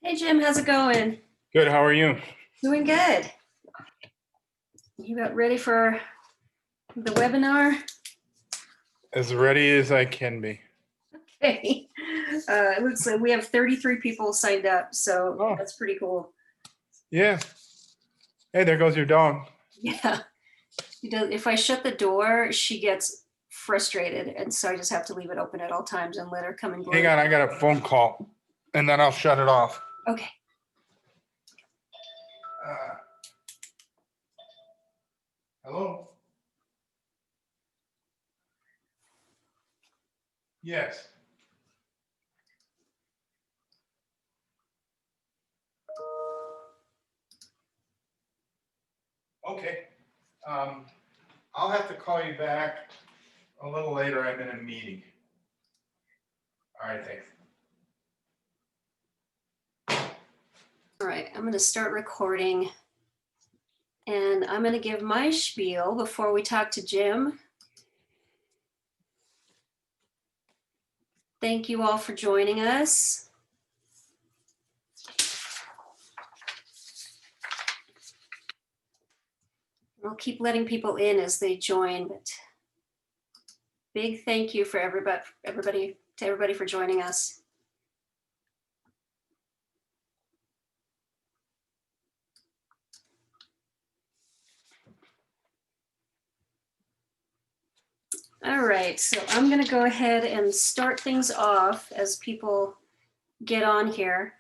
Hey Jim, how's it going? Good, how are you? Doing good. You about ready for the webinar? As ready as I can be. Okay. It looks like we have 33 people signed up, so Oh, that's pretty cool. yeah. Hey, there goes your dog. Yeah. If I shut the door, she gets frustrated, and so I just have to leave it open at all times and let her come and go Hang in. on, I got a phone call and then I'll shut it off. Okay. Uh, Hello? Yes. Okay. Um, I'll have to call you back a little later. I'm in a meeting. All right, thanks. All right, I'm going to start recording, and I'm going to give my spiel before we talk to Jim. Thank you all for joining us. I'll keep letting people in as they join, but big thank you for everybody for joining us. All right, so I'm going to go ahead and start things off as people get on here.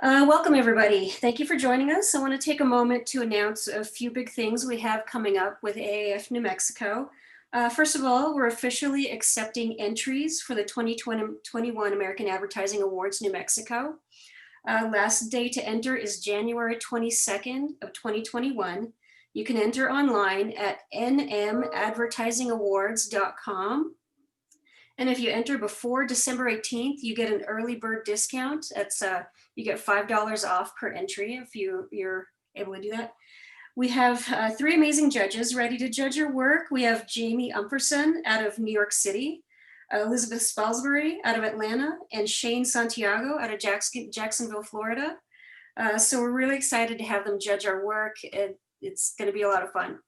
Welcome, everybody. Thank you for joining us. I want to take a moment to announce a few big things we have coming up with AAF New Mexico. First of all, we're officially accepting entries for the 2021 American Advertising Awards New Mexico. Last day to enter is January 22nd of 2021. You can enter online at nmadvertisingawards.com. And if you enter before December 18th, you get an early bird discount. That's you get $5 off per entry if you're able to do that. We have three amazing judges ready to judge your work. We have Jamie Umperson out of New York City, Elizabeth Spalsbury out of Atlanta, and Shane Santiago out of Jacksonville, Florida. So we're really excited to have them judge our work. It's going to be a lot of fun.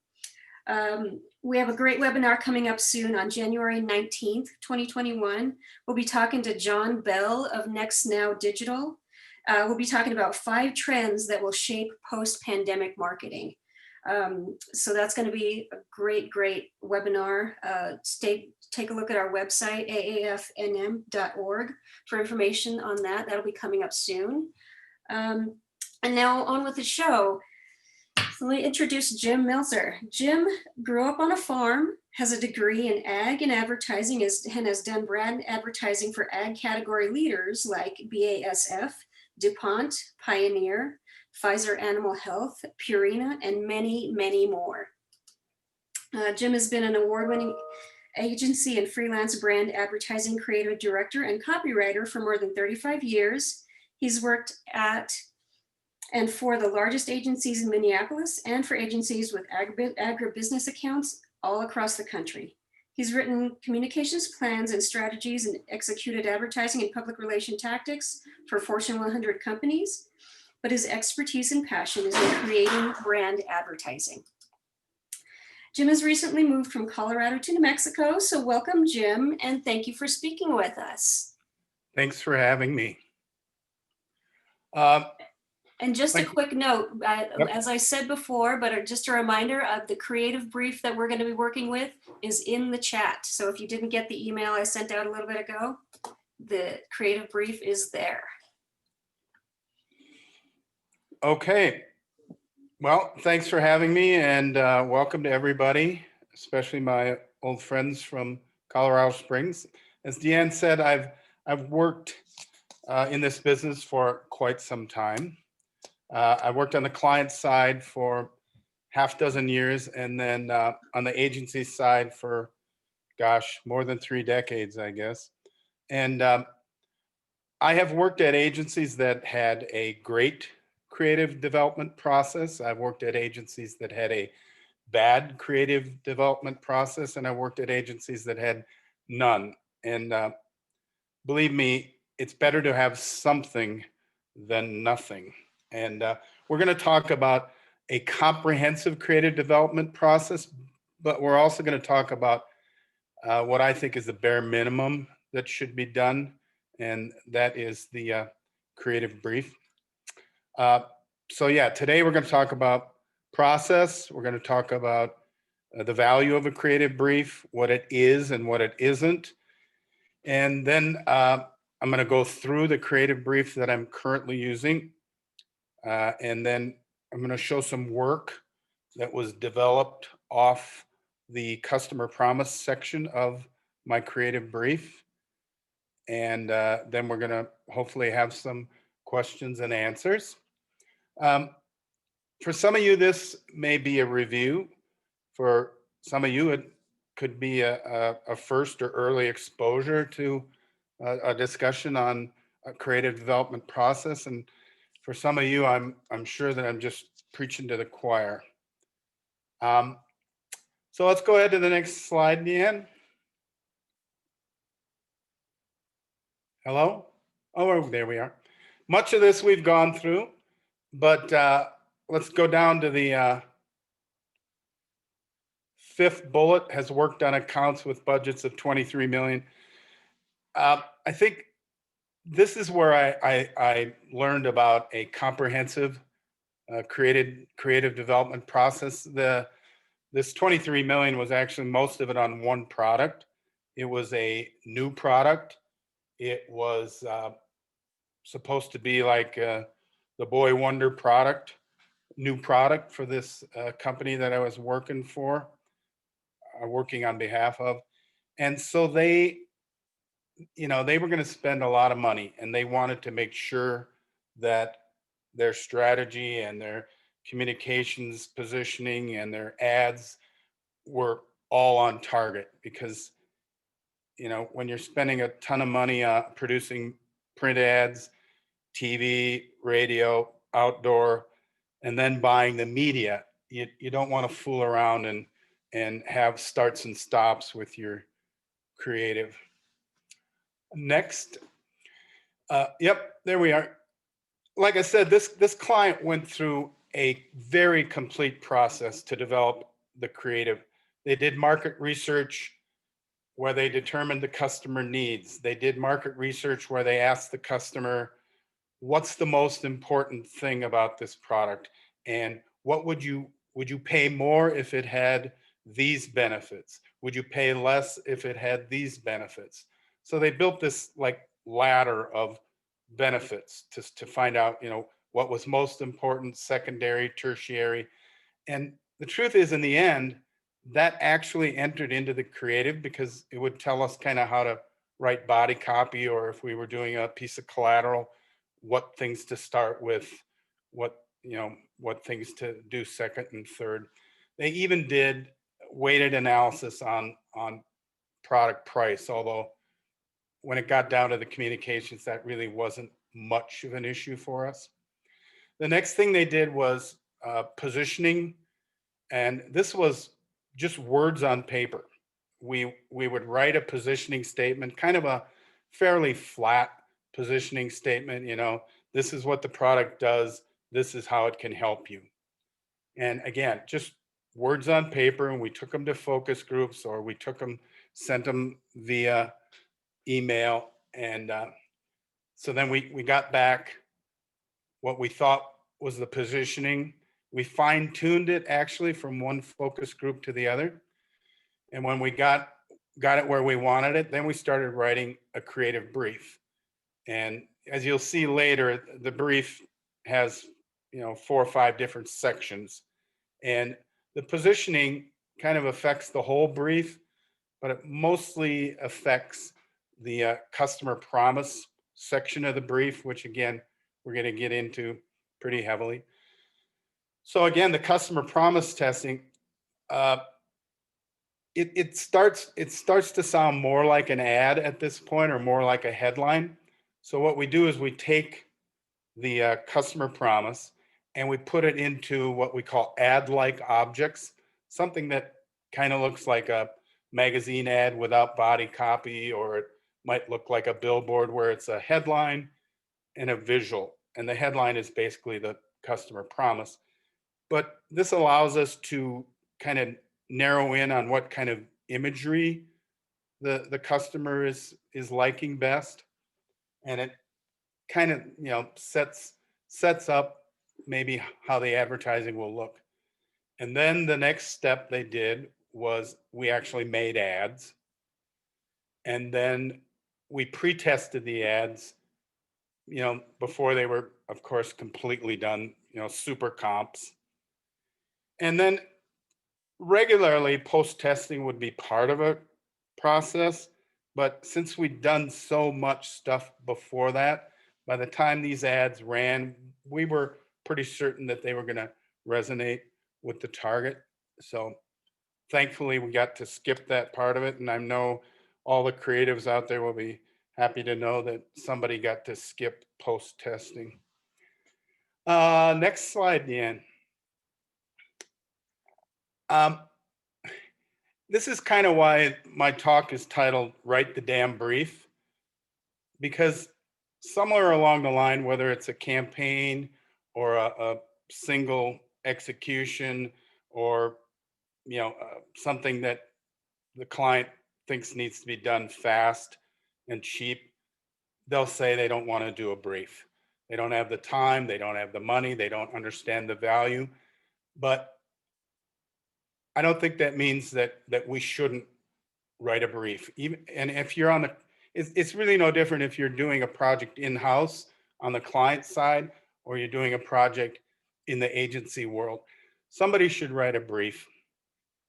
We have a great webinar coming up soon on January 19th, 2021. We'll be talking to John Bell of Next Now Digital. We'll be talking about 5 trends that will shape post-pandemic marketing. So that's going to be a great webinar. Take a look at our website, aafnm.org, for information on that. That'll be coming up soon. And now on with the show. So let me introduce Jim Melzer. Jim grew up on a farm, has a degree in ag and advertising, and has done brand advertising for ag category leaders like BASF, DuPont, Pioneer, Pfizer Animal Health, Purina, and many more. Jim has been an award-winning agency and freelance brand advertising creative director and copywriter for more than 35 years. He's worked at and for the largest agencies in Minneapolis and for agencies with agribusiness accounts all across the country. He's written communications plans and strategies and executed advertising and public relation tactics for Fortune 100 companies, but his expertise and passion is in creating brand advertising. Jim has recently moved from Colorado to New Mexico, so welcome, Jim, and thank you for speaking with us. Thanks for having me. And just a quick note, as I said before, but just a reminder of the creative brief that we're going to be working with is in the chat. So if you didn't get the email I sent out a little bit ago, the creative brief is there. Okay. Well, thanks for having me and welcome to everybody, especially my old friends from Colorado Springs. As Deanne said, I've worked in this business for quite some time. I worked on the client side for half dozen years, and then on the agency side for, gosh, more than 3 decades, I guess. And I have worked at agencies that had a great creative development process. I've worked at agencies that had a bad creative development process, and I worked at agencies that had none. And believe me, it's better to have something than nothing. And we're going to talk about a comprehensive creative development process, but we're also going to talk about what I think is the bare minimum that should be done, and that is the creative brief. So yeah, today we're going to talk about process. We're going to talk about the value of a creative brief, what it is and what it isn't. And then I'm going to go through the creative brief that I'm currently using. And then I'm going to show some work that was developed off the customer promise section of my creative brief. And then we're going to hopefully have some questions and answers. Um, for some of you, this may be a review. For some of you, it could be a first or early exposure to a discussion on a creative development process. And for some of you, I'm sure that I'm just preaching to the choir. So let's go ahead to the next slide, Deanne. Hello? Oh, there we are. Much of this we've gone through, but let's go down to the fifth bullet, has worked on accounts with budgets of 23 million. I think this is where I learned about a comprehensive creative development process. This 23 million was actually most of it on one product. It was a new product. It was supposed to be like the boy wonder product, new product for this company that I was working for, working on behalf of. And so they were going to spend a lot of money, and they wanted to make sure that their strategy and their communications positioning and their ads were all on target, because when you're spending a ton of money producing print ads, TV, radio, outdoor, and then buying the media, you don't want to fool around and have starts and stops with your creative. Next. Yep, there we are. Like I said, this client went through a very complete process to develop the creative. They did market research where they determined the customer needs. They did market research where they asked the customer, what's the most important thing about this product? And what would you pay more if it had these benefits? Would you pay less if it had these benefits? So they built this like ladder of benefits to find out, what was most important, secondary, tertiary. And the truth is, in the end, that actually entered into the creative, because it would tell us kind of how to write body copy, or if we were doing a piece of collateral, what things to start with, what things to do second and third. They even did weighted analysis on product price, although when it got down to the communications, that really wasn't much of an issue for us. The next thing they did was positioning, and this was just words on paper. We would write a positioning statement, kind of a fairly flat positioning statement. This is what the product does. This is how it can help you. And again, just words on paper, and we took them to focus groups, or we sent them via email. And so then we got back what we thought was the positioning. We fine tuned it actually from one focus group to the other. And when we got it where we wanted it, then we started writing a creative brief. And as you'll see later, the brief has 4 or 5 different sections. And the positioning kind of affects the whole brief, but it mostly affects the customer promise section of the brief, which again, we're going to get into pretty heavily. So again, the customer promise testing, it starts to sound more like an ad at this point, or more like a headline. So what we do is we take the customer promise and we put it into what we call ad-like objects, something that kind of looks like a magazine ad without body copy, or it might look like a billboard where it's a headline and a visual. and the headline is basically the customer promise. But this allows us to kind of narrow in on what kind of imagery the customer is liking best, and it kind of sets up maybe how the advertising will look. And then the next step they did was we actually made ads, and then we pre-tested the ads, before they were, of course, completely done, super comps. And then regularly post-testing would be part of a process, but since we'd done so much stuff before that, by the time these ads ran, we were pretty certain that they were going to resonate with the target. So thankfully we got to skip that part of it, and I know all the creatives out there will be happy to know that somebody got to skip post-testing. Next slide, Deanne. This is kind of why my talk is titled Write the Damn Brief, because somewhere along the line, whether it's a campaign or a single execution, or something that the client thinks needs to be done fast and cheap, they'll say they don't want to do a brief. They don't have the time, they don't have the money, they don't understand the value. But I don't think that means that we shouldn't write a brief. Even, and if you're on the, it's really no different if you're doing a project in-house on the client side, or you're doing a project in the agency world. Somebody should write a brief,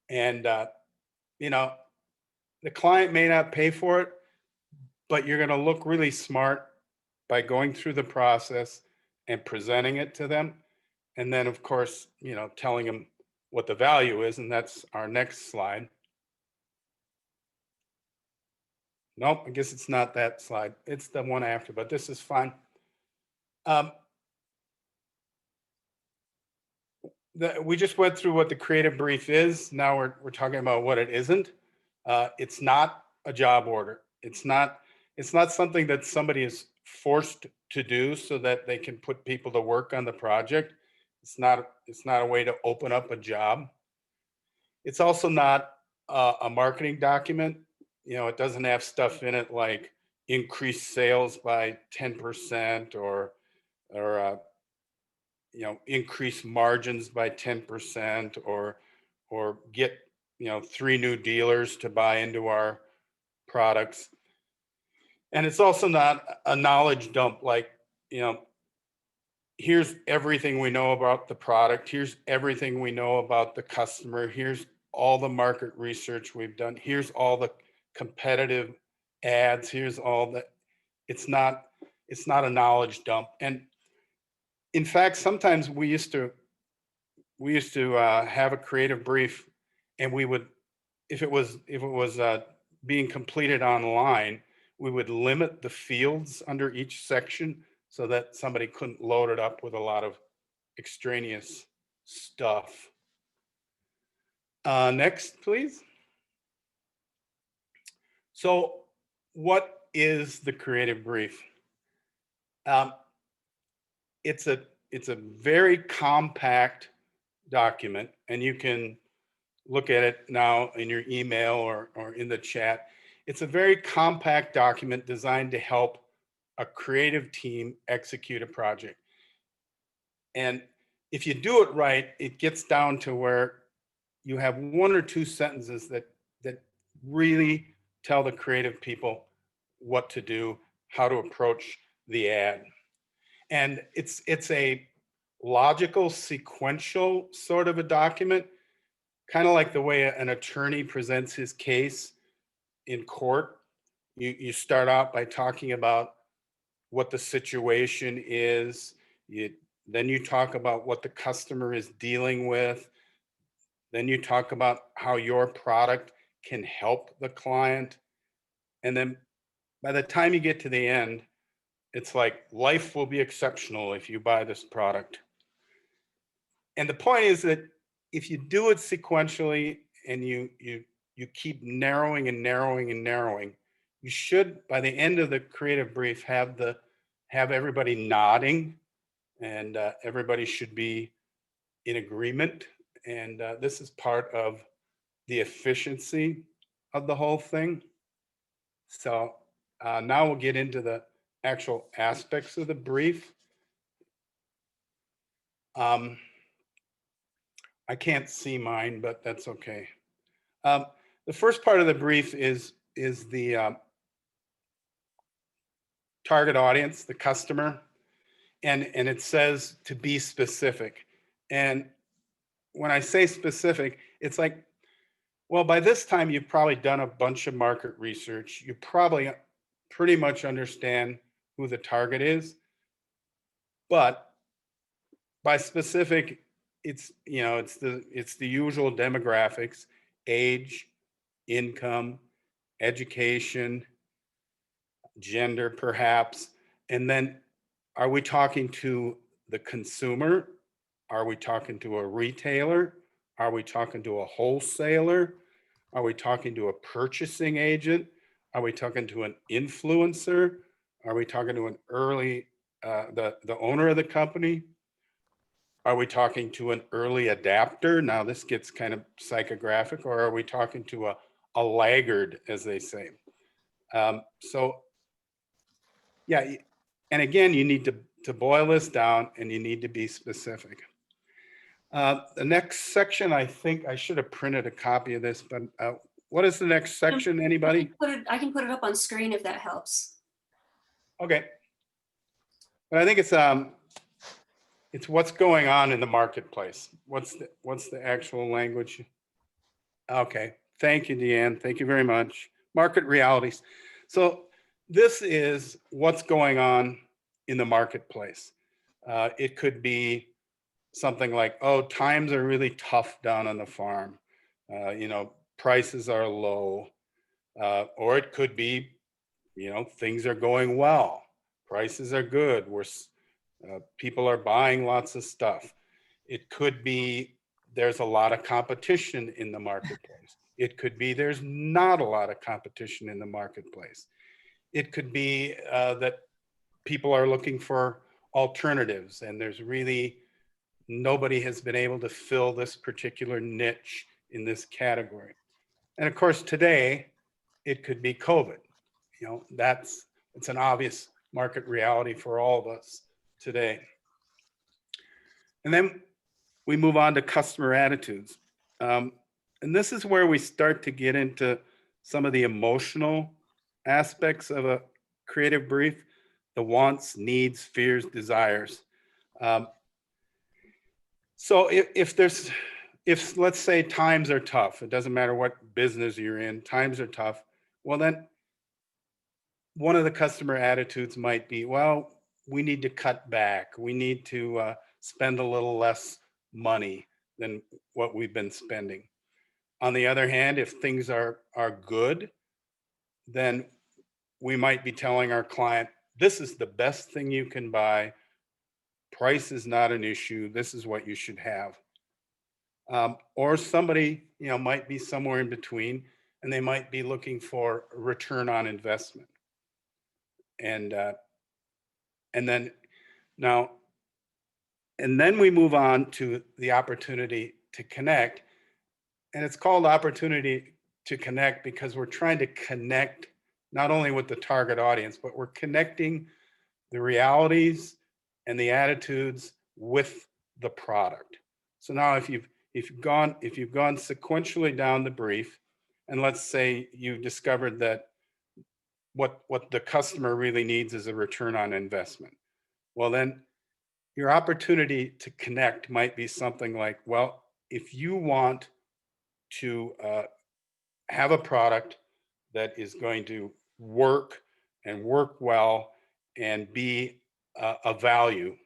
and you know the client may not pay for it, but you're going to look really smart by going through the process and presenting it to them, and then of course telling them what the value is. And that's our next slide. Nope, I guess it's not that slide. It's the one after, but this is fine. We just went through what the creative brief is. Now we're talking about what it isn't. It's not a job order. It's not something that somebody is forced to do so that they can put people to work on the project. It's not a way to open up a job. It's also not a marketing document. It doesn't have stuff in it like increase sales by 10%, or increase margins by 10%, or get 3 new dealers to buy into our products. And it's also not a knowledge dump like, here's everything we know about the product, here's everything we know about the customer, here's all the market research we've done, here's all the competitive ads, here's all the, it's not a knowledge dump. And in fact, sometimes we used to have a creative brief, and we would, if it was being completed online, we would limit the fields under each section so that somebody couldn't load it up with a lot of extraneous stuff. Next, please. So what is the creative brief? It's a very compact document, and you can look at it now in your email or in the chat. It's a very compact document designed to help a creative team execute a project. And if you do it right, it gets down to where you have 1 or 2 sentences that really tell the creative people what to do, how to approach the ad. And it's a logical, sequential sort of a document, kind of like the way an attorney presents his case in court. You start out by talking about what the situation is. Then you talk about what the customer is dealing with. Then you talk about how your product can help the client. And then by the time you get to the end, it's like life will be exceptional if you buy this product. And the point is that if you do it sequentially, and you keep narrowing and narrowing and narrowing, you should, by the end of the creative brief, have everybody nodding and everybody should be in agreement. And this is part of the efficiency of the whole thing. So now we'll get into the actual aspects of the brief. Um, I can't see mine, but that's okay. Um, the first part of the brief is the target audience, the customer, and it says to be specific. And when I say specific, it's like, well, by this time you've probably done a bunch of market research. You probably pretty much understand who the target is, but by specific, it's it's the usual demographics, age, income, education, gender, perhaps. And then are we talking to the consumer? Are we talking to a retailer? Are we talking to a wholesaler? Are we talking to a purchasing agent? Are we talking to an influencer? Are we talking to an early the owner of the company? Are we talking to an early adapter? Now this gets kind of psychographic, or are we talking to a laggard, as they say? So yeah, and again, you need to boil this down, and you need to be specific. The next section, I think I should have printed a copy of this, but what is the next section? Anybody? I can put it up on screen if that helps. Okay. But I think it's what's going on in the marketplace. What's the actual language? Okay. Thank you, Deanne. Thank you very much. Market realities. So this is what's going on in the marketplace. It could be something like, oh, times are really tough down on the farm. Prices are low. Or it could be, things are going well. Prices are good. People are buying lots of stuff. It could be there's a lot of competition in the marketplace. It could be there's not a lot of competition in the marketplace. It could be that people are looking for alternatives and there's really nobody has been able to fill this particular niche in this category. And of course, today it could be COVID. It's an obvious market reality for all of us today. And then we move on to customer attitudes. And this is where we start to get into some of the emotional aspects of a creative brief, the wants, needs, fears, desires. So if let's say times are tough, it doesn't matter what business you're in, times are tough. Well, then one of the customer attitudes might be, well, we need to cut back. We need to spend a little less money than what we've been spending. On the other hand, if things are good, then we might be telling our client, this is the best thing you can buy. Price is not an issue. This is what you should have. Or somebody, might be somewhere in between, and they might be looking for a return on investment. And then now, and then we move on to the opportunity to connect. And it's called opportunity to connect because we're trying to connect not only with the target audience, but we're connecting the realities and the attitudes with the product. So now if you've gone sequentially down the brief, and let's say you discovered that what the customer really needs is a return on investment. Well, then your opportunity to connect might be something like, well, if you want to have a product that is going to work and work well and be a value,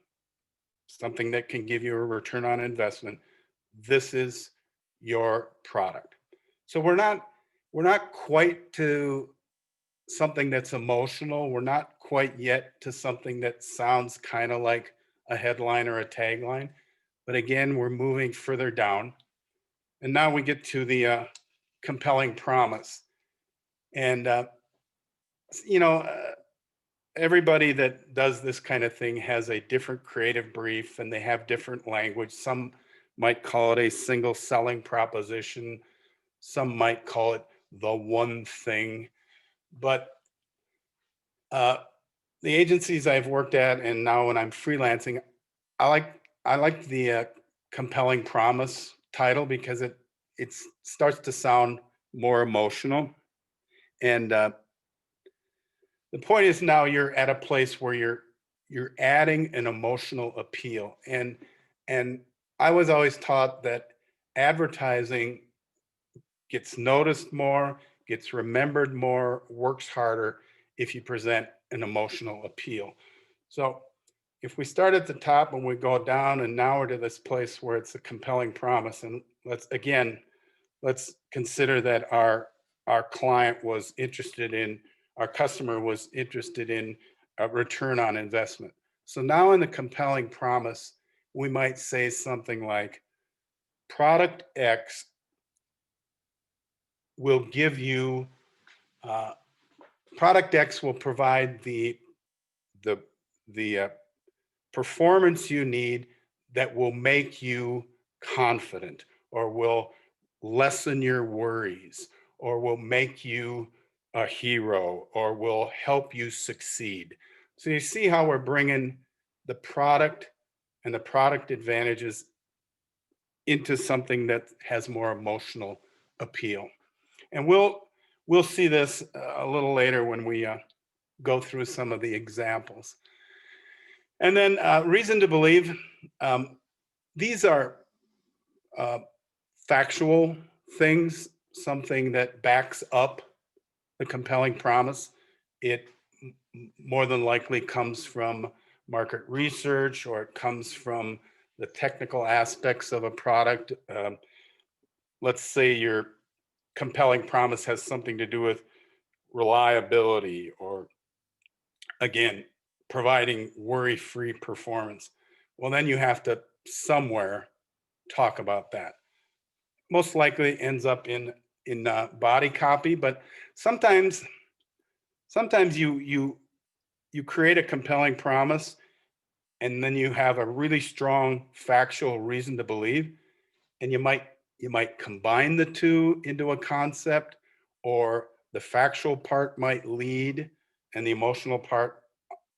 something that can give you a return on investment, this is your product. So we're not quite to something that's emotional. We're not quite yet to something that sounds kind of like a headline or a tagline. But again, we're moving further down. And now we get to the compelling promise. And, you know, uh, everybody that does this kind of thing has a different creative brief and they have different language. Some might call it a single selling proposition. Some might call it the one thing. But the agencies I've worked at and now when I'm freelancing, I like the compelling promise title because it starts to sound more emotional. And the point is now you're at a place where you're adding an emotional appeal. And I was always taught that advertising gets noticed more, gets remembered more, works harder if you present an emotional appeal. So if we start at the top and we go down and now we're to this place where it's a compelling promise, and let's consider that our client was interested in, our customer was interested in a return on investment. So now in the compelling promise, we might say something like product X will give you uh, product X will provide the the performance you need that will make you confident or will lessen your worries or will make you a hero or will help you succeed. So you see how we're bringing the product and the product advantages into something that has more emotional appeal. And we'll see this a little later when we go through some of the examples. And then reason to believe. These are uh, factual things, something that backs up the compelling promise. It more than likely comes from market research or it comes from the technical aspects of a product. Let's say your compelling promise has something to do with reliability or, again, providing worry-free performance. Well, then you have to somewhere talk about that. Most likely ends up in body copy, but sometimes you create a compelling promise and then you have a really strong factual reason to believe, and you might combine the two into a concept, or the factual part might lead and the emotional part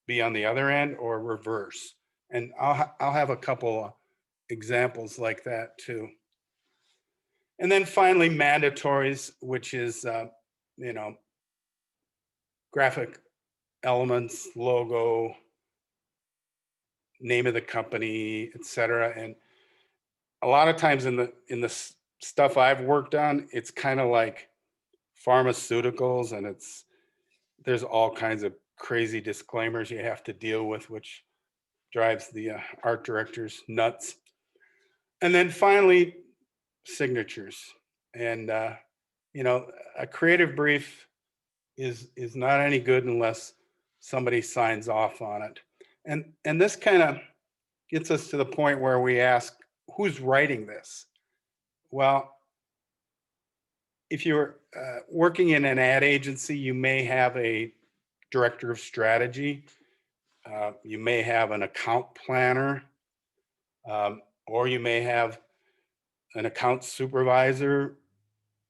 be on the other end, or reverse. And I'll have a couple examples like that too. And then finally, mandatories, which is you know graphic elements, logo, name of the company, etc. And a lot of times in the stuff I've worked on, it's kind of like pharmaceuticals, and there's all kinds of crazy disclaimers you have to deal with, which drives the art directors nuts. And then finally, signatures. And a creative brief is not any good unless somebody signs off on it. And this kind of gets us to the point where we ask, who's writing this? Well, if you're working in an ad agency, you may have a director of strategy, you may have an account planner, or you may have an account supervisor,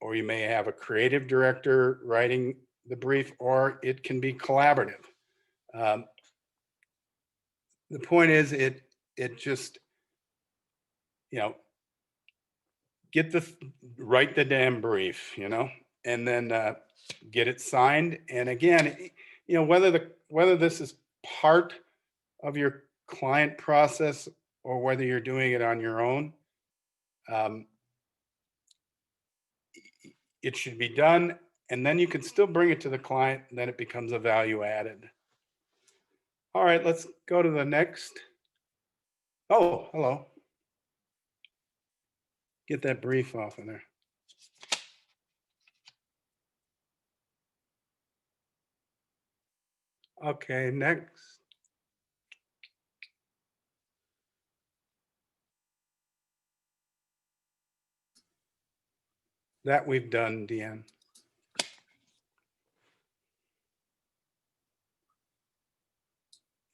or you may have a creative director writing the brief, or it can be collaborative. Um, the point is, it just, you know, get the write the damn brief, and then get it signed. And again, whether this is part of your client process or whether you're doing it on your own, um, it should be done, and then you can still bring it to the client, and then it becomes a value added. All right, let's go to the next. Oh, hello. Get that brief off of there. Okay, next. That we've done, Deanne.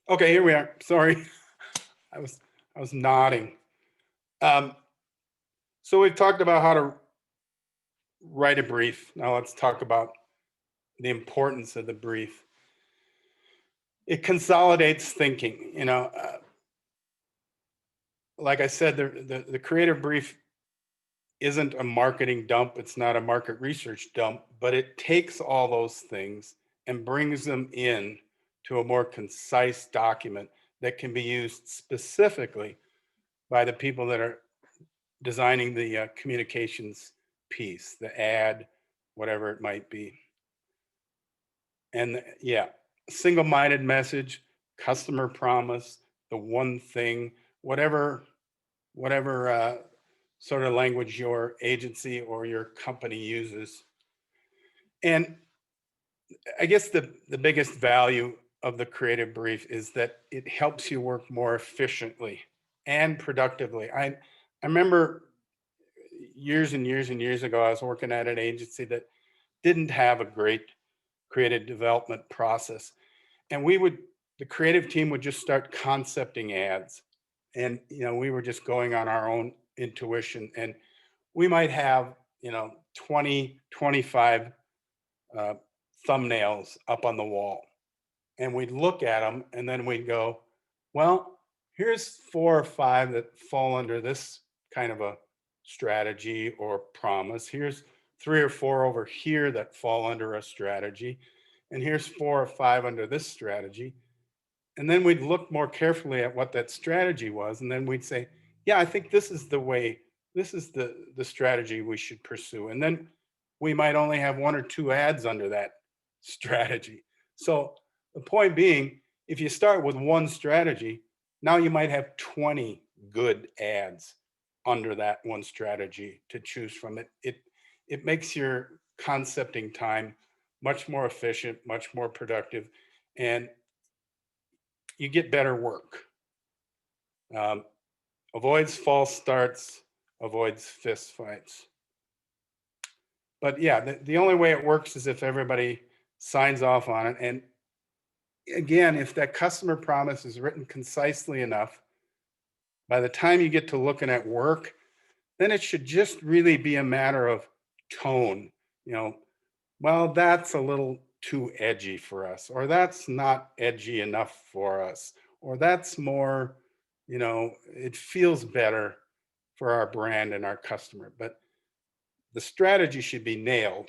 Okay, here we are. Sorry, I was I was nodding. Um, so we've talked about how to write a brief. Now let's talk about the importance of the brief. It consolidates thinking. Like I said, the creative brief isn't a marketing dump. It's not a market research dump, but it takes all those things and brings them in to a more concise document that can be used specifically by the people that are designing the communications piece, the ad, whatever it might be. And yeah, single-minded message, customer promise, the one thing, whatever sort of language your agency or your company uses. And I guess the biggest value of the creative brief is that it helps you work more efficiently and productively. I remember years and years and years ago, I was working at an agency that didn't have a great creative development process. And the creative team would just start concepting ads. And, we were just going on our own intuition. And we might have, 20, 25 uh, thumbnails up on the wall. And we'd look at them and then we'd go, well, here's 4 or 5 that fall under this kind of a strategy or promise. Here's 3 or 4 over here that fall under a strategy. And here's 4 or 5 under this strategy. And then we'd look more carefully at what that strategy was. And then we'd say, yeah, I think this is the way, this is the strategy we should pursue. And then we might only have 1 or 2 ads under that strategy. So the point being, if you start with one strategy, now you might have 20 good ads under that one strategy to choose from. It makes your concepting time much more efficient, much more productive, and you get better work. Um, avoids false starts, avoids fist fights. But yeah, the only way it works is if everybody signs off on it. And again, if that customer promise is written concisely enough, by the time you get to looking at work, then it should just really be a matter of tone. You know, well, that's a little too edgy for us, or that's not edgy enough for us, or that's more, it feels better for our brand and our customer. But the strategy should be nailed.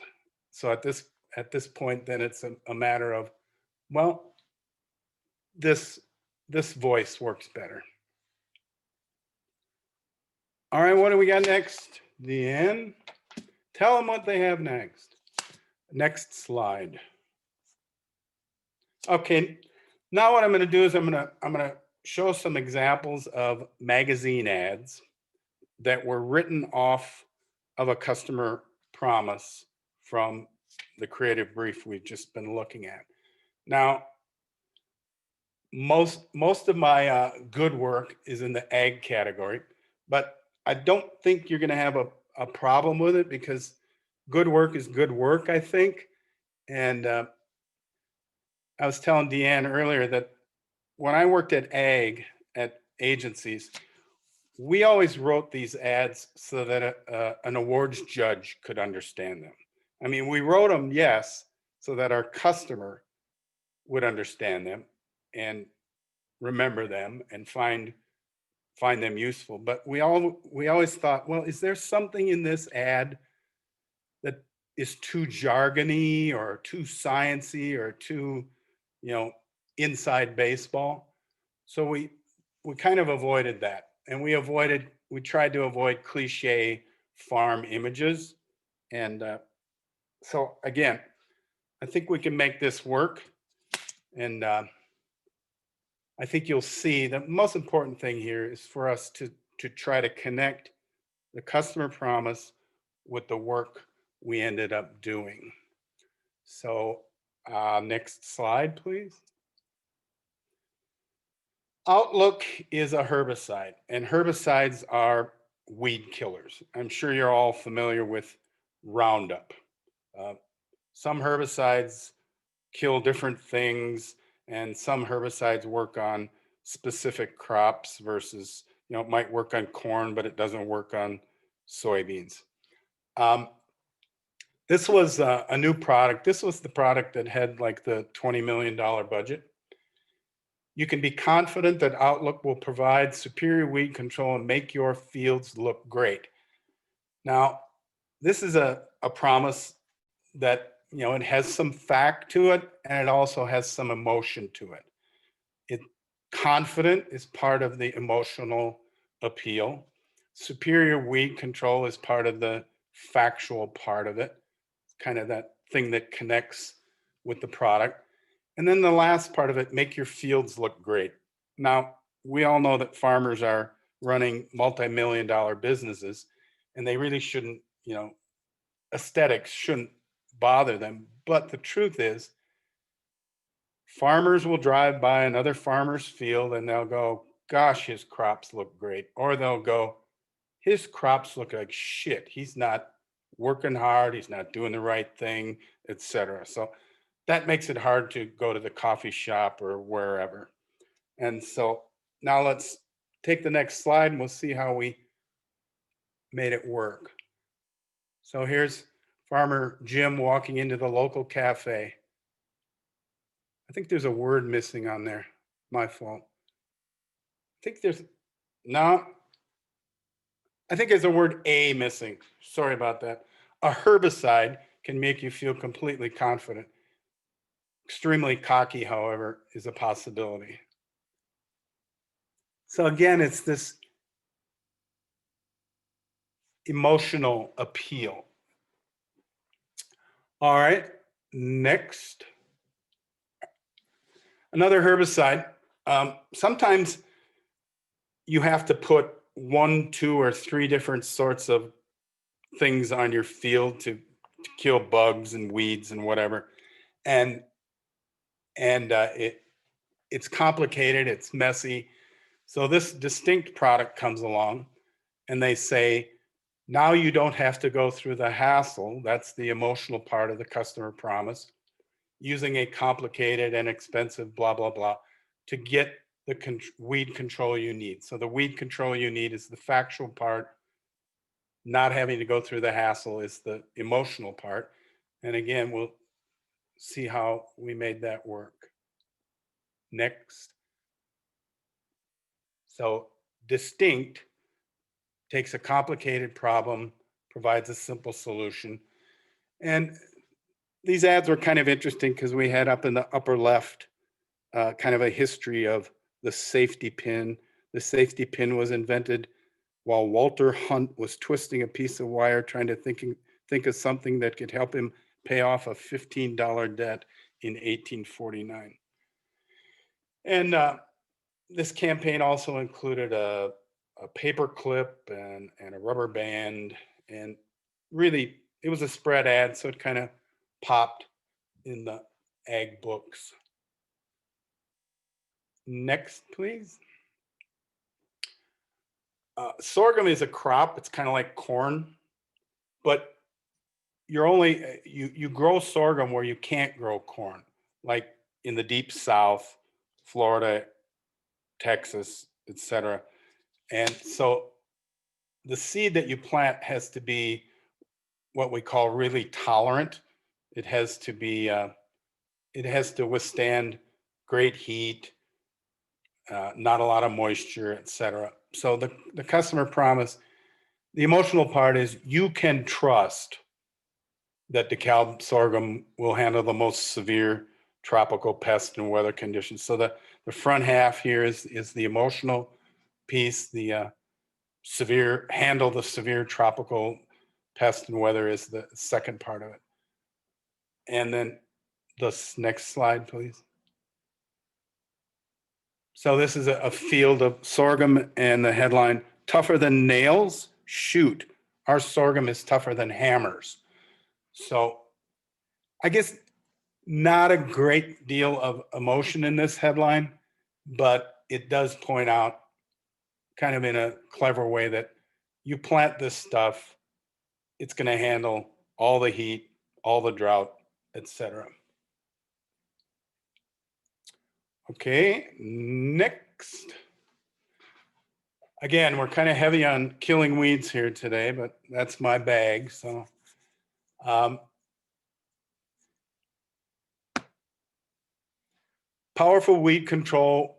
So at this point, then it's a matter of, well, this this voice works better. All right, what do we got next? The end. Tell them what they have next. Next slide. Okay, now what I'm going to do is I'm going to show some examples of magazine ads that were written off of a customer promise from the creative brief we've just been looking at. Now, most of my good work is in the ag category, but I don't think you're going to have a problem with it because good work is good work, I think. And I was telling Deanne earlier that when I worked at ag at agencies, we always wrote these ads so that an awards judge could understand them. I mean, we wrote them, yes, so that our customer would understand them and remember them and find them useful. But we always thought, well, is there something in this ad that is too jargony or too sciency or too, you know, inside baseball? So we kind of avoided that, and we tried to avoid cliche farm images. And so again, I think we can make this work, and I think you'll see the most important thing here is for us to try to connect the customer promise with the work we ended up doing. So next slide, please. Outlook is a herbicide, and herbicides are weed killers. I'm sure you're all familiar with Roundup. Uh, some herbicides kill different things, and some herbicides work on specific crops versus, it might work on corn, but it doesn't work on soybeans. This was a new product. This was the product that had like the $20 million budget. You can be confident that Outlook will provide superior weed control and make your fields look great. Now, this is a promise that, it has some fact to it, and it also has some emotion to it. Confident is part of the emotional appeal. Superior weed control is part of the factual part of it. It's kind of that thing that connects with the product. And then the last part of it, make your fields look great. Now, we all know that farmers are running multi-million-dollar businesses, and they really shouldn't, aesthetics shouldn't bother them. But the truth is, farmers will drive by another farmer's field and they'll go, gosh, his crops look great. Or they'll go, his crops look like shit. He's not working hard. He's not doing the right thing, etc. So that makes it hard to go to the coffee shop or wherever. And so now let's take the next slide and we'll see how we made it work. So here's Farmer Jim walking into the local cafe. I think there's a word missing on there. My fault. I think there's a word "a" missing. Sorry about that. A herbicide can make you feel completely confident. Extremely cocky, however, is a possibility. So again, it's this emotional appeal. All right, next. Another herbicide. Sometimes you have to put 1, 2, or 3 different sorts of things on your field to kill bugs and weeds and whatever. And it's complicated, it's messy. So this distinct product comes along and they say, now you don't have to go through the hassle. That's the emotional part of the customer promise, using a complicated and expensive blah, blah, blah to get the weed control you need. So the weed control you need is the factual part. Not having to go through the hassle is the emotional part. And again, we'll see how we made that work. Next. So distinct takes a complicated problem, provides a simple solution. And these ads were kind of interesting because we had up in the upper left kind of a history of the safety pin. The safety pin was invented while Walter Hunt was twisting a piece of wire trying to think of something that could help him pay off a $15 debt in 1849. And this campaign also included a paper clip and a rubber band. And really, it was a spread ad, so it kind of popped in the ag books. Next, please. Sorghum is a crop. It's kind of like corn, but you grow sorghum where you can't grow corn, like in the deep South, Florida, Texas, etc. And so the seed that you plant has to be what we call really tolerant. It has to be, it has to withstand great heat, not a lot of moisture, etc. So the customer promise, the emotional part is you can trust that DeKalb sorghum will handle the most severe tropical pest and weather conditions. So the front half here is the emotional piece. The handle the severe tropical pest and weather is the second part of it. And then this next slide, please. So this is a field of sorghum and the headline, tougher than nails? Shoot, our sorghum is tougher than hammers. So I guess not a great deal of emotion in this headline, but it does point out kind of in a clever way that you plant this stuff, it's going to handle all the heat, all the drought, etc. Okay, next. Again, we're kind of heavy on killing weeds here today, but that's my bag. So um, powerful weed control,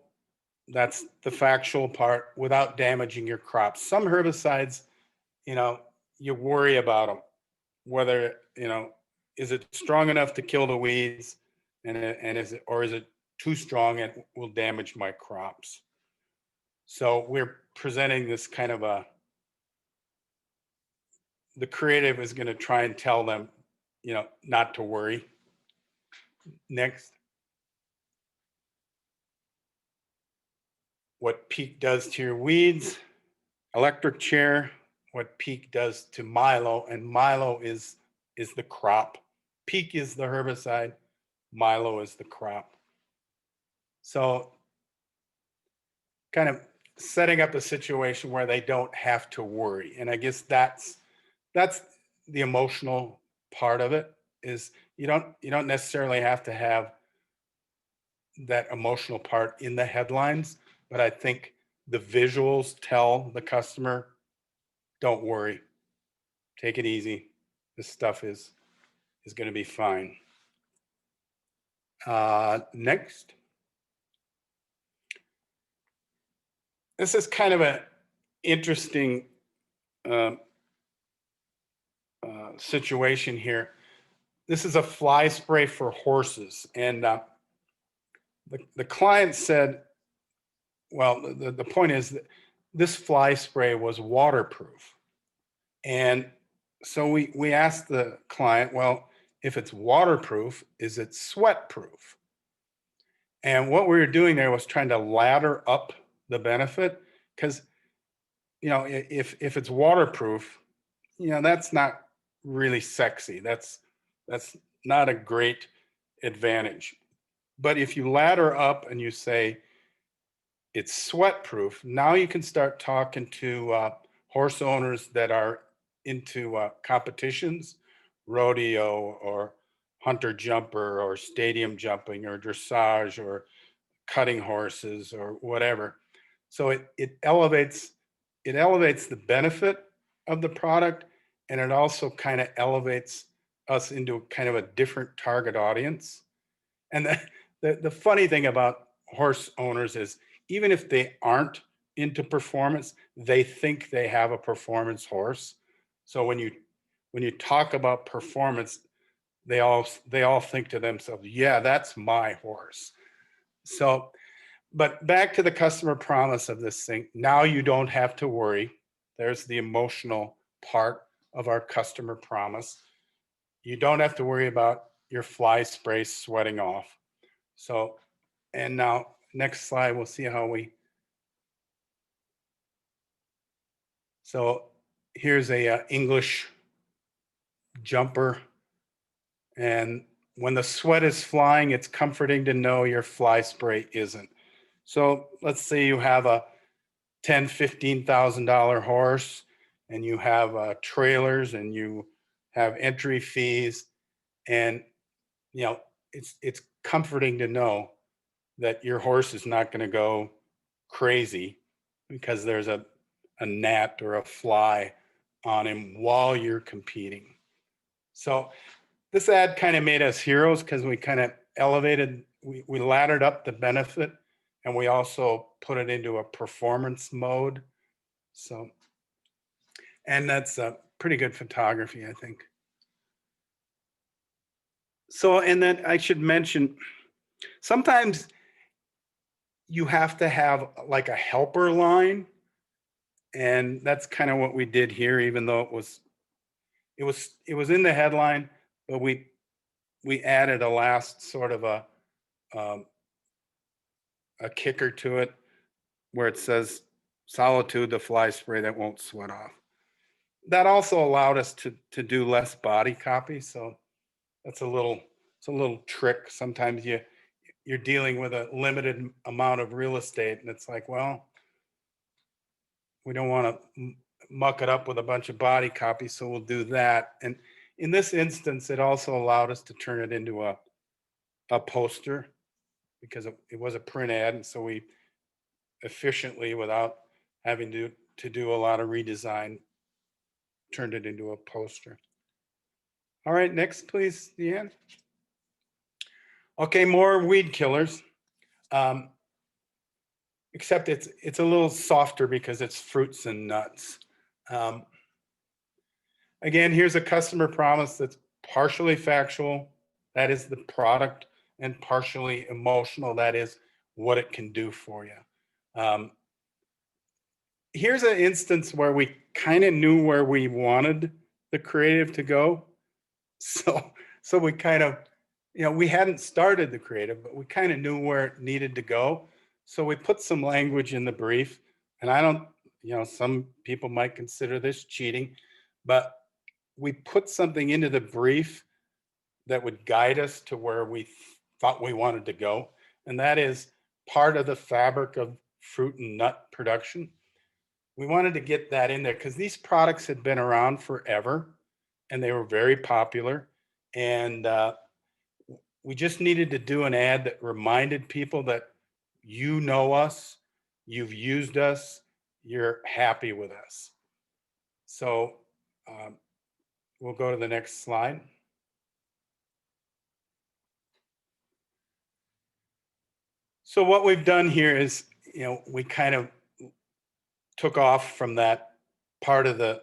that's the factual part without damaging your crops. Some herbicides, you know, you worry about them, whether, is it strong enough to kill the weeds and is it too strong and will damage my crops? So we're presenting this kind of the creative is going to try and tell them, not to worry. Next. What peak does to your weeds. Electric chair, what peak does to milo, and milo is the crop. Peak is the herbicide, milo is the crop. So kind of setting up a situation where they don't have to worry. And I guess that's the emotional part of it, is you don't necessarily have to have that emotional part in the headlines, but I think the visuals tell the customer, don't worry, take it easy. This stuff is going to be fine. Next. This is kind of an interesting uh, situation here. This is a fly spray for horses. And the client said, well, the point is that this fly spray was waterproof. And so we asked the client, well, if it's waterproof, is it sweat proof? And what we were doing there was trying to ladder up the benefit, because, if it's waterproof, that's not really sexy. That's not a great advantage. But if you ladder up and you say it's sweat proof, now you can start talking to horse owners that are into competitions, rodeo or hunter jumper or stadium jumping or dressage or cutting horses or whatever. So it elevates the benefit of the product, and it also kind of elevates us into kind of a different target audience. And the funny thing about horse owners is, even if they aren't into performance, they think they have a performance horse. So when you talk about performance, they all think to themselves, yeah, that's my horse. So, but back to the customer promise of this thing. Now you don't have to worry. There's the emotional part of our customer promise. You don't have to worry about your fly spray sweating off. So, and now next slide, we'll see how so here's a English jumper. And when the sweat is flying, it's comforting to know your fly spray isn't. So let's say you have a $10,000-$15,000 horse, and you have trailers, and you have entry fees, and it's comforting to know that your horse is not going to go crazy because there's a gnat or a fly on him while you're competing. So this ad kind of made us heroes, because we kind of we laddered up the benefit, and we also put it into a performance mode. So, and that's a pretty good photography, I think. So, and then I should mention, sometimes you have to have like a helper line, and that's kind of what we did here, even though it was in the headline, but we added a last sort of um, a kicker to it, where it says Solitude, the fly spray that won't sweat off. That also allowed us to do less body copy. So that's it's a little trick. Sometimes you're dealing with a limited amount of real estate, and it's like, well, we don't want to muck it up with a bunch of body copy, so we'll do that. And in this instance, it also allowed us to turn it into a poster. because it was a print ad. And so we efficiently, without having to do a lot of redesign, turned it into a poster. All right, next, please, Deanne. Okay, more weed killers. Except it's a little softer because it's fruits and nuts. Um, Again, here's a customer promise that's partially factual, that is the product, and partially emotional, that is what it can do for you. Um, Here's an instance where we kind of knew where we wanted the creative to go. So, so we kind of, we hadn't started the creative, but we kind of knew where it needed to go. So we put some language in the brief, and I don't, some people might consider this cheating, but we put something into the brief that would guide us to where we thought we wanted to go. And that is part of the fabric of fruit and nut production. We wanted to get that in there because these products had been around forever and they were very popular. And we just needed to do an ad that reminded people that you know us, you've used us, you're happy with us. So um, we'll go to the next slide. So what we've done here is, we kind of took off from that part of the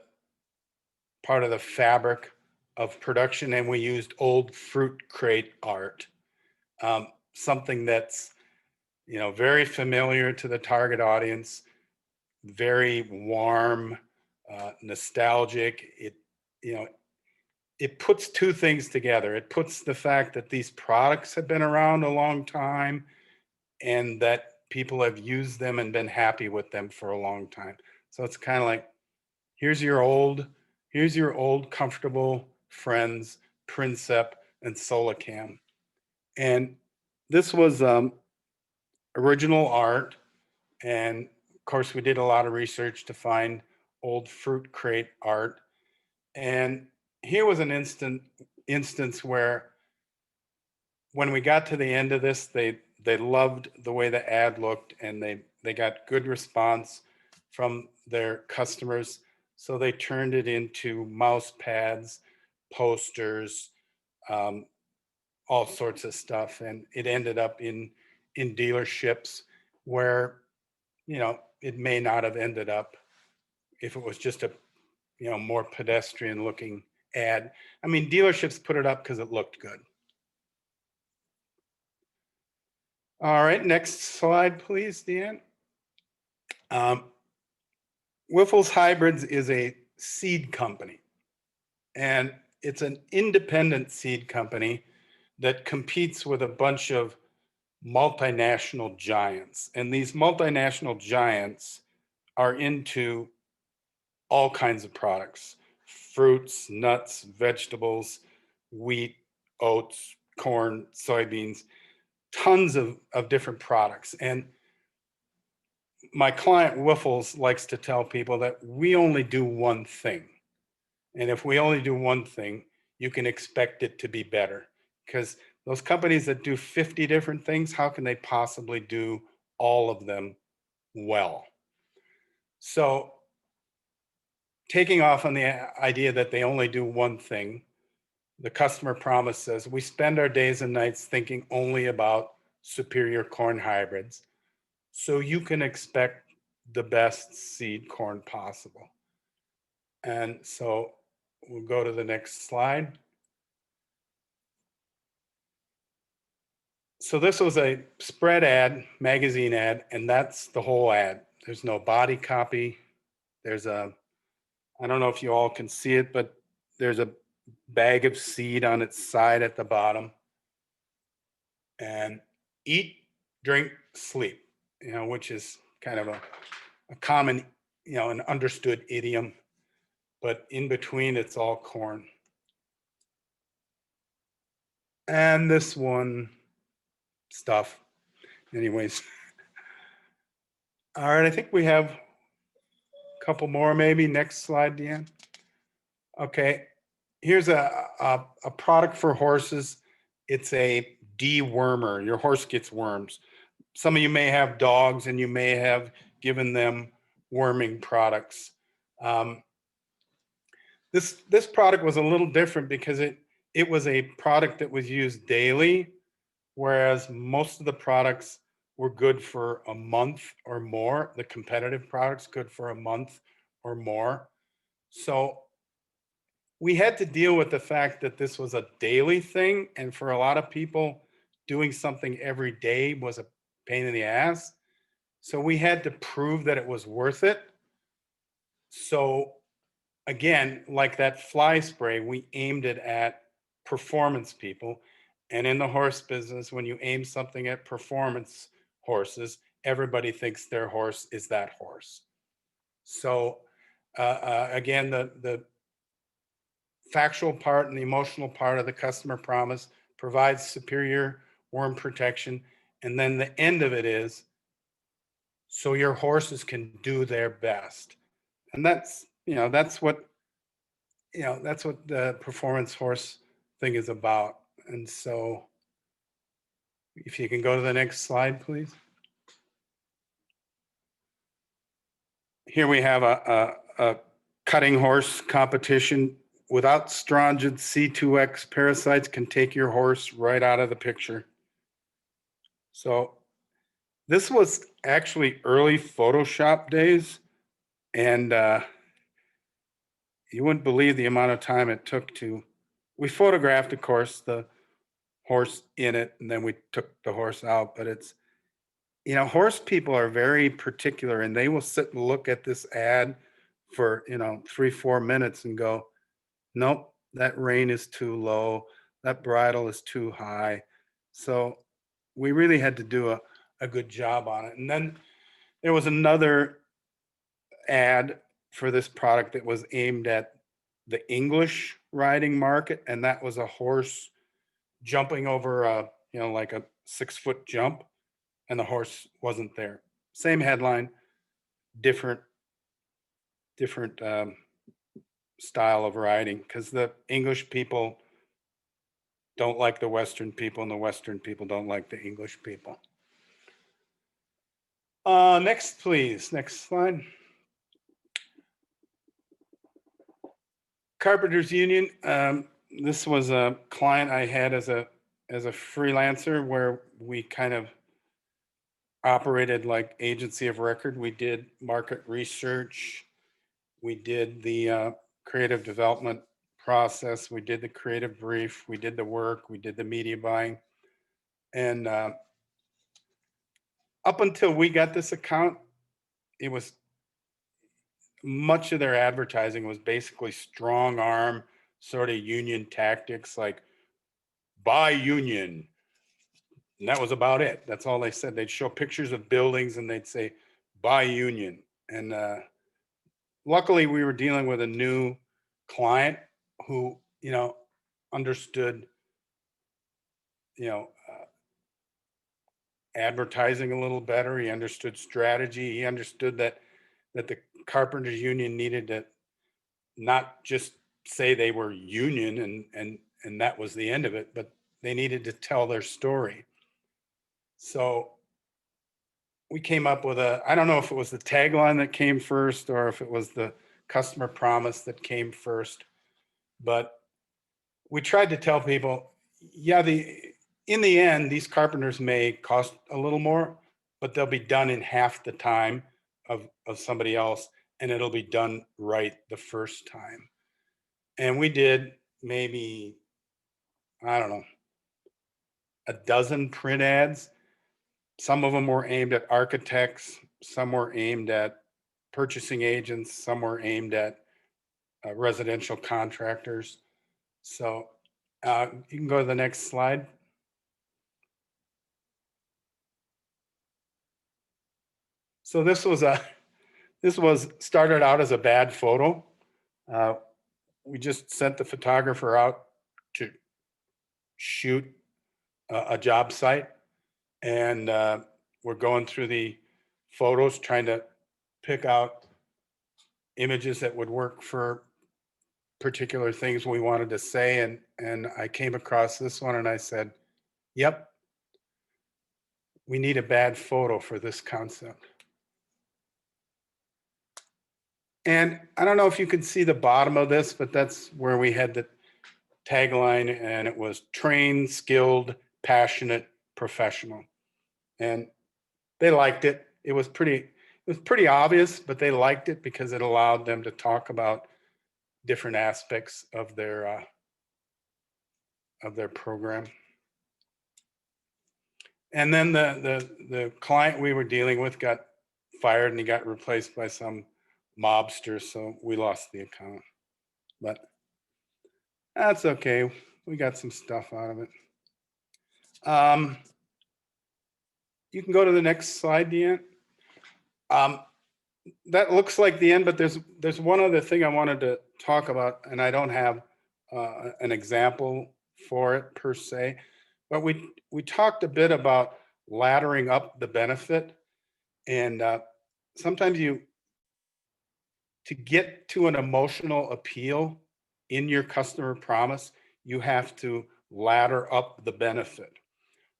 fabric of production, and we used old fruit crate art, something that's very familiar to the target audience, very warm, nostalgic. It puts two things together. It puts the fact that these products have been around a long time and that people have used them and been happy with them for a long time. So it's kind of like, here's your old comfortable friends, Princep and Solacam. And this was original art. And of course, we did a lot of research to find old fruit crate art. And here was an instance where when we got to the end of this, they loved the way the ad looked, and they got good response from their customers. So they turned it into mouse pads, posters, um, all sorts of stuff, and it ended up in dealerships where it may not have ended up if it was just a more pedestrian looking ad. I mean, dealerships put it up because it looked good. All right, next slide, please, Deanne. Wiffles Hybrids is a seed company, and it's an independent seed company that competes with a bunch of multinational giants. And these multinational giants are into all kinds of products: fruits, nuts, vegetables, wheat, oats, corn, soybeans, tons of different products. And my client Wiffles likes to tell people that we only do one thing. And if we only do one thing, you can expect it to be better. Because those companies that do 50 different things, how can they possibly do all of them well? So, taking off on the idea that they only do one thing, the customer promise says, we spend our days and nights thinking only about superior corn hybrids, so you can expect the best seed corn possible. And so we'll go to the next slide. So this was a spread ad, magazine ad, and that's the whole ad. There's no body copy. There's I don't know if you all can see it, but there's a bag of seed on its side at the bottom. And eat, drink, sleep, which is kind of a common, an understood idiom, but in between it's all corn. And this one stuff. Anyways. All right, I think we have a couple more maybe. Next slide, Deanne. Okay, here's a product for horses. It's a dewormer. Your horse gets worms. Some of you may have dogs and you may have given them worming products. Um, this product was a little different because it was a product that was used daily, whereas most of the products were good for a month or more. The competitive products good for a month or more. So we had to deal with the fact that this was a daily thing, and for a lot of people, doing something every day was a pain in the ass. So we had to prove that it was worth it. So again, like that fly spray, we aimed it at performance people. And in the horse business, when you aim something at performance horses, everybody thinks their horse is that horse. So again, the factual part and the emotional part of the customer promise provides superior worm protection. And then the end of it is so your horses can do their best. And that's what the performance horse thing is about. And so if you can go to the next slide, please. Here we have a cutting horse competition. Without stringent C2X, parasites can take your horse right out of the picture. So this was actually early Photoshop days, and you wouldn't believe the amount of time it took we photographed, of course, the horse in it, and then we took the horse out. But horse people are very particular, and they will sit and look at this ad for 3-4 minutes and go, nope, that rein is too low, that bridle is too high. So we really had to do a good job on it. And then there was another ad for this product that was aimed at the English riding market, and that was a horse jumping over like a 6-foot jump, and the horse wasn't there. Same headline, different style of riding, because the English people don't like the Western people, and the Western people don't like the English people. Next, please. Next slide. Carpenters Union. This was a client I had as a freelancer, where we kind of operated like agency of record. We did market research. We did the creative development process. We did the creative brief. We did the work. We did the media buying. And up until we got this account, it was much of their advertising was basically strong arm sort of union tactics, like buy union. And that was about it. That's all they said. They'd show pictures of buildings and they'd say buy union. And luckily we were dealing with a new client who understood advertising a little better. He understood strategy. He understood that the carpenters union needed to not just say they were union and that was the end of it, but they needed to tell their story. So we came up with I don't know if it was the tagline that came first or if it was the customer promise that came first, but we tried to tell people, yeah, in the end, these carpenters may cost a little more, but they'll be done in half the time of somebody else, and it'll be done right the first time. And we did maybe, I don't know, a dozen print ads. Some of them were aimed at architects, some were aimed at purchasing agents, some were aimed at residential contractors. So you can go to the next slide. So this was started out as a bad photo. We just sent the photographer out to shoot a job site, and we're going through the photos trying to pick out images that would work for particular things we wanted to say. And I came across this one and I said, Yep. We need a bad photo for this concept. And I don't know if you can see the bottom of this, but that's where we had the tagline, and it was trained, skilled, passionate, professional. And they liked it. It was pretty obvious, but they liked it because it allowed them to talk about different aspects of their program. And then the client we were dealing with got fired, and he got replaced by some mobster, so we lost the account. But that's okay. We got some stuff out of it. You can go to the next slide, Deanne. That looks like the end, but there's one other thing I wanted to talk about, and I don't have an example for it per se, but we talked a bit about laddering up the benefit, and sometimes to get to an emotional appeal in your customer promise, you have to ladder up the benefit.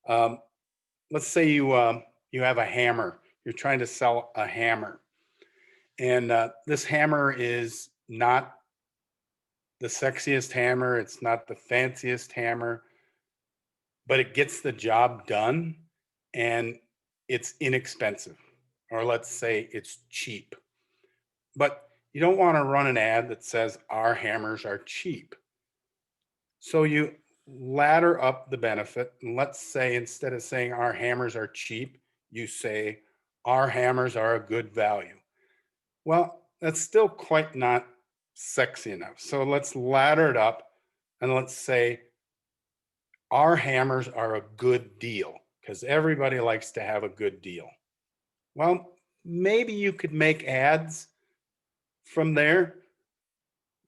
Let's say you have a hammer. You're trying to sell a hammer, and this hammer is not the sexiest hammer. It's not the fanciest hammer, but it gets the job done, and it's inexpensive, or let's say it's cheap. But you don't want to run an ad that says our hammers are cheap. So you ladder up the benefit. And let's say instead of saying our hammers are cheap, you say our hammers are a good value. Well, that's still quite not sexy enough. So let's ladder it up and let's say our hammers are a good deal, because everybody likes to have a good deal. Well, maybe you could make ads from there,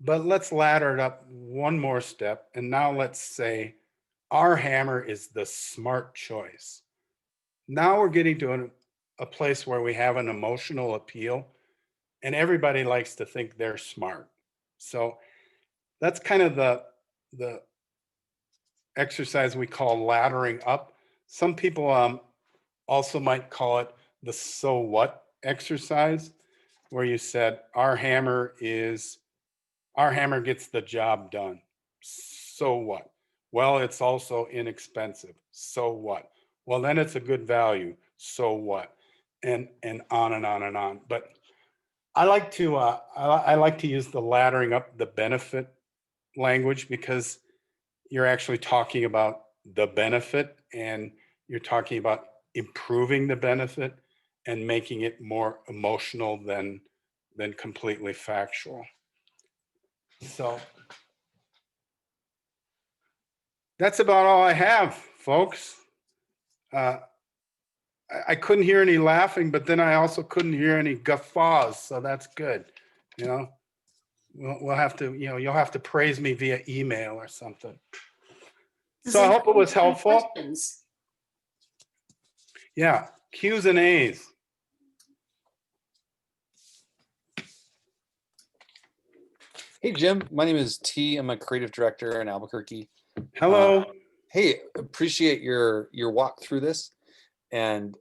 but let's ladder it up one more step. And now let's say our hammer is the smart choice. Now we're getting to a place where we have an emotional appeal, and everybody likes to think they're smart. So that's kind of the exercise we call laddering up. Some people also might call it the so what exercise, where you said our hammer gets the job done. So what? Well, it's also inexpensive. So what? Well, then it's a good value. So what? And on and on and on. But I like to use the laddering up the benefit language, because you're actually talking about the benefit, and you're talking about improving the benefit and making it more emotional than completely factual. So that's about all I have, folks. I couldn't hear any laughing, but then I also couldn't hear any guffaws, so that's good. You know, we'll have to, you'll have to praise me via email or something. So I hope it was helpful. Questions? Yeah, Q's and A's. Hey, Jim. My name is T. I'm a creative director in Albuquerque. Hello. Hey, appreciate your walk through this, and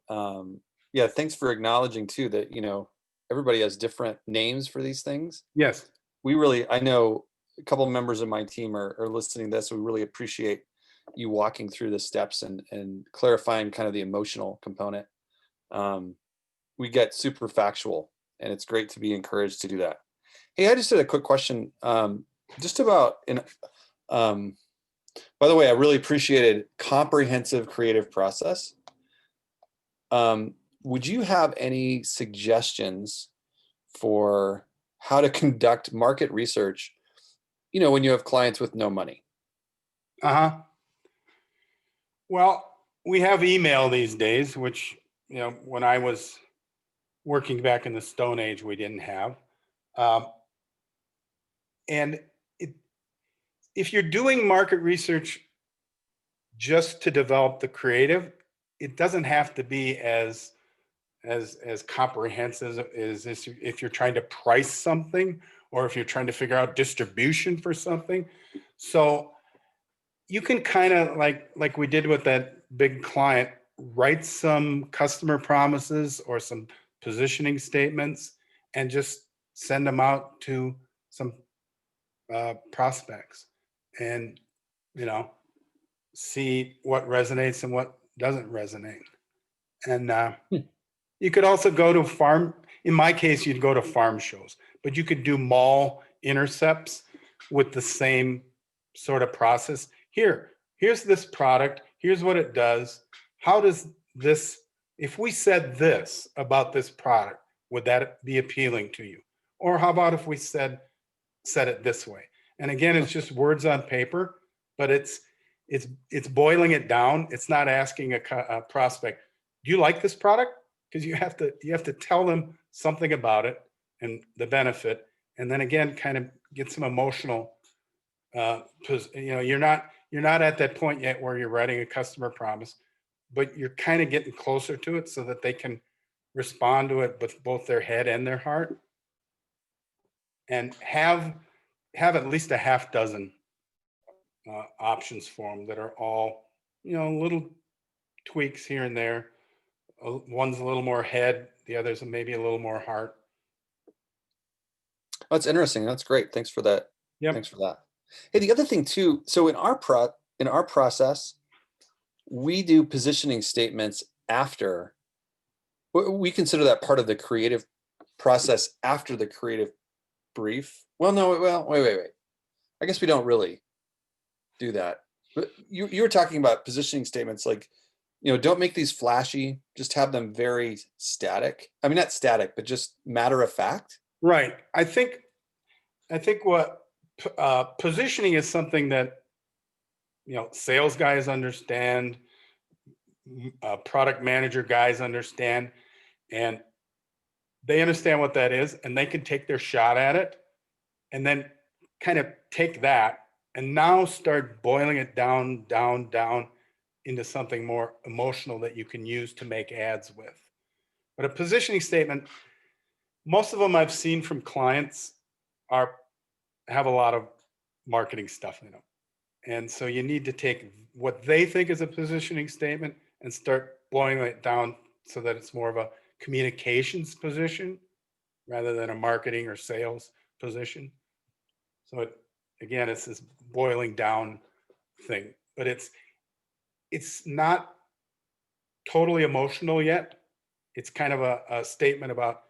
yeah, thanks for acknowledging too that everybody has different names for these things. Yes. I know a couple of members of my team are listening to this. So we really appreciate you walking through the steps and clarifying kind of the emotional component. We get super factual, and it's great to be encouraged to do that. Hey, I just had a quick question, just about by the way, I really appreciated comprehensive creative process. Would you have any suggestions for how to conduct market research, when you have clients with no money? Uh-huh. Well, we have email these days, which, when I was working back in the Stone Age, we didn't have. And if you're doing market research just to develop the creative, it doesn't have to be as comprehensive as if you're trying to price something, or if you're trying to figure out distribution for something. So you can kind of like we did with that big client, write some customer promises or some positioning statements and just send them out to some prospects and, see what resonates and what doesn't resonate. And you could also go to in my case, you'd go to farm shows, but you could do mall intercepts with the same sort of process. Here's this product. Here's what it does. How does this, if we said this about this product, would that be appealing to you? Or how about if we said it this way? And again, it's just words on paper, but it's boiling it down. It's not asking a prospect, do you like this product? Because you have to tell them something about it and the benefit, and then again, kind of get some emotional. You're not at that point yet where you're writing a customer promise, but you're kind of getting closer to it so that they can respond to it with both their head and their heart, and have at least a half dozen options for them that are all little tweaks here and there. One's a little more head, the others are maybe a little more heart. That's interesting. That's great. Thanks for that. Yep. Thanks for that. Hey, the other thing too, so in our process, we do positioning statements after. We consider that part of the creative process after the creative brief. Well, no, wait. I guess we don't really do that. But you were talking about positioning statements, like, don't make these flashy, just have them very static. I mean, not static, but just matter of fact. Right. I think what positioning is something that, sales guys understand, product manager guys understand, and they understand what that is, and they can take their shot at it and then kind of take that and now start boiling it down into something more emotional that you can use to make ads with. But a positioning statement, most of them I've seen from clients have a lot of marketing stuff in them. And so you need to take what they think is a positioning statement and start boiling it down so that it's more of a communications position rather than a marketing or sales position. So it's this boiling down thing, but it's not totally emotional yet. It's kind of a statement about,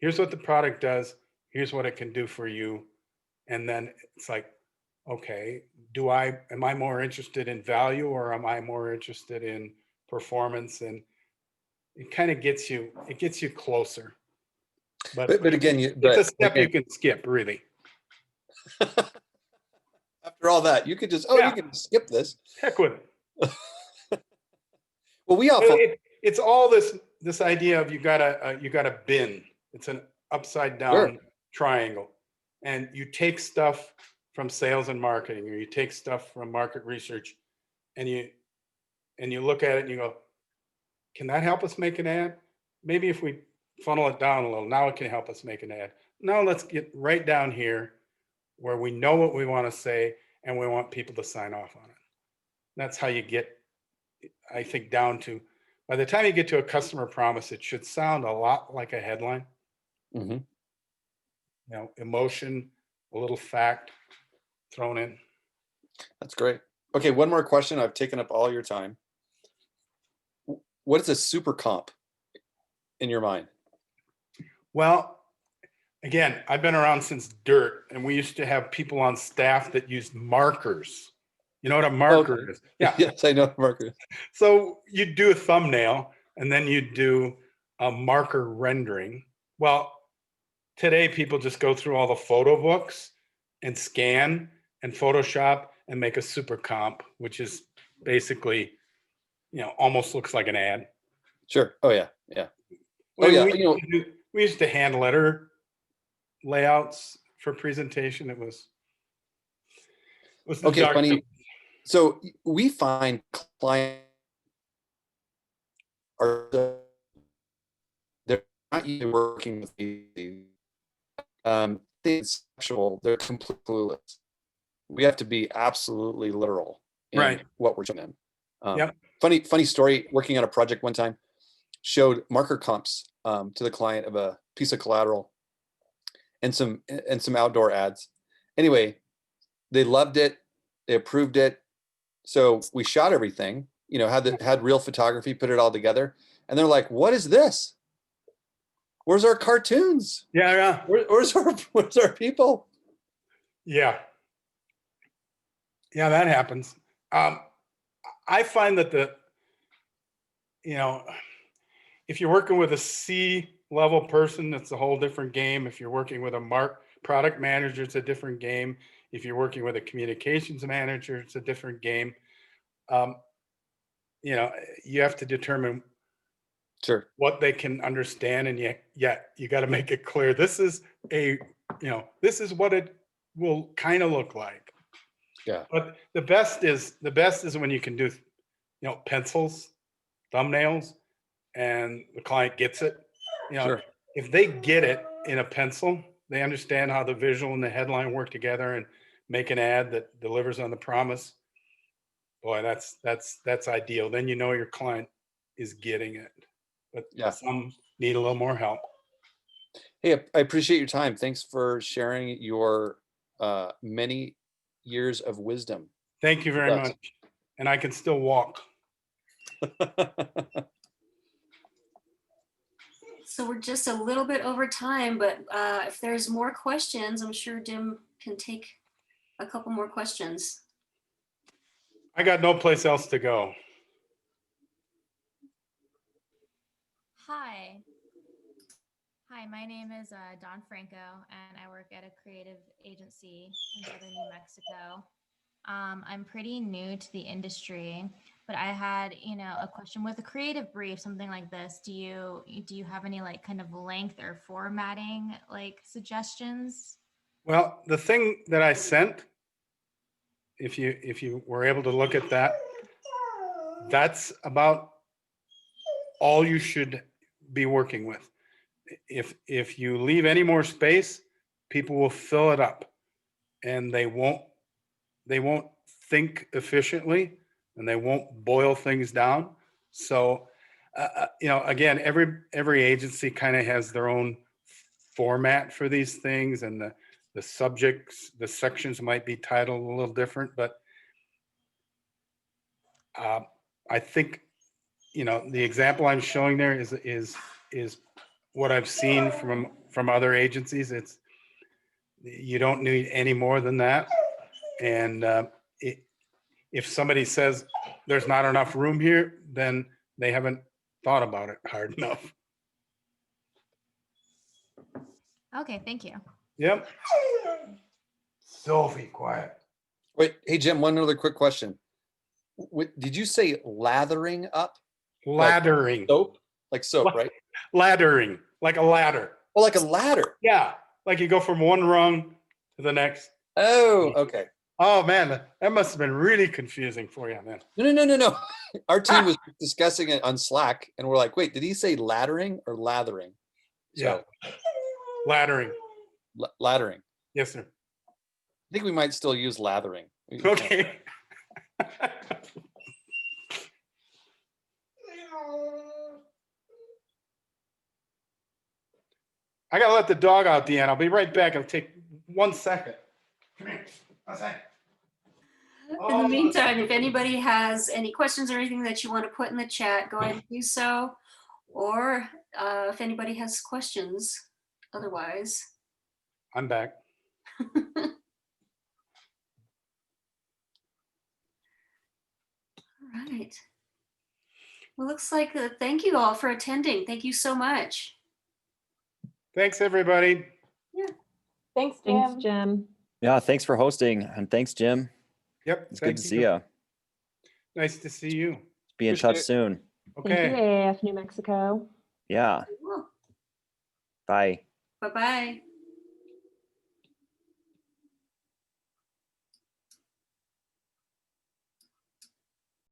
here's what the product does, here's what it can do for you. And then it's like, okay, am I more interested in value or am I more interested in performance? And it kind of gets you closer. But again, it's a step you can skip, really. After all that, you could just, you can skip this. Heck with it. Well, it's all this idea of you got a bin. It's an upside down triangle, and you take stuff from sales and marketing, or you take stuff from market research, and you look at it and you go, can that help us make an ad? Maybe if we funnel it down a little, now it can help us make an ad. Now let's get right down here where we know what we want to say and we want people to sign off on it. That's how you get, I think, down to, by the time you get to a customer promise, it should sound a lot like a headline. Mm-hmm. Emotion, a little fact thrown in. That's great. Okay, one more question. I've taken up all your time. What is a super comp in your mind? Well, again, I've been around since dirt, and we used to have people on staff that used markers. You know what a marker is? Yeah. Yes, I know what a marker is. So you'd do a thumbnail, and then you'd do a marker rendering. Well, today people just go through all the photo books and scan and Photoshop and make a super comp, which is basically, almost looks like an ad. Sure. Oh yeah. We used to hand letter layouts for presentation. It was okay. Funny. So we find clients they're not even working with these. It's actual. They're completely clueless. We have to be absolutely literal in what we're showing them. funny story. Working on a project one time, showed marker comps to the client of a piece of collateral and some outdoor ads. Anyway, they loved it. They approved it. So we shot everything, had real photography, put it all together. And they're like, what is this? Where's our cartoons? Yeah. Where's our people? Yeah. Yeah, that happens. I find that if you're working with a C-level person, it's a whole different game. If you're working with a product manager, it's a different game. If you're working with a communications manager, it's a different game. You have to determine Sure. what they can understand, and yet you got to make it clear. This is what it will kind of look like. Yeah. But the best is when you can do, pencils, thumbnails, and the client gets it. Sure. If they get it in a pencil, they understand how the visual and the headline work together and make an ad that delivers on the promise. Boy, that's ideal. Then your client is getting it. But Yeah. some need a little more help. Hey, I appreciate your time. Thanks for sharing your many years of wisdom. Thank you very much. And I can still walk. So we're just a little bit over time, but if there's more questions, I'm sure Jim can take a couple more questions. I got no place else to go. Hi, my name is Don Franco, and I work at a creative agency in southern New Mexico. I'm pretty new to the industry, but I had, a question with a creative brief, something like this. Do you have any kind of length or formatting suggestions? Well, the thing that I sent, if you were able to look at that, that's about all you should be working with. If you leave any more space, people will fill it up, and they won't think efficiently, and they won't boil things down. So, again, every agency kind of has their own format for these things, and the subjects, the sections might be titled a little different, but I think the example I'm showing there is what I've seen from other agencies. You don't need any more than that, and if somebody says there's not enough room here, then they haven't thought about it hard enough. Okay, thank you. Yep. Sophie, quiet. Wait, hey Jim, one other quick question. Did you say lathering up? Laddering. Like soap, right? Laddering, like a ladder. Oh, like a ladder. Yeah, like you go from one rung to the next. Oh, okay. Oh man, that must have been really confusing for you, man. No. Our team was discussing it on Slack, and we're like, wait, did he say laddering or lathering? Yeah. Laddering. Laddering. Yes, sir. I think we might still use lathering. Okay. I gotta let the dog out, Deanne. I'll be right back. It'll take 1 second. Come here. 1 second. In the meantime, if anybody has any questions or anything that you want to put in the chat, go ahead and do so. Or if anybody has questions, otherwise. I'm back. All right. Well, looks like thank you all for attending. Thank you so much. Thanks, everybody. Yeah. Thanks, Jim. Thanks, Jim. Yeah, thanks for hosting, and thanks, Jim. Yep. It's good to see you. Nice to see you. Be in touch soon. Thank you, Okay. AAF New Mexico. Yeah. Cool. Bye. Bye-bye.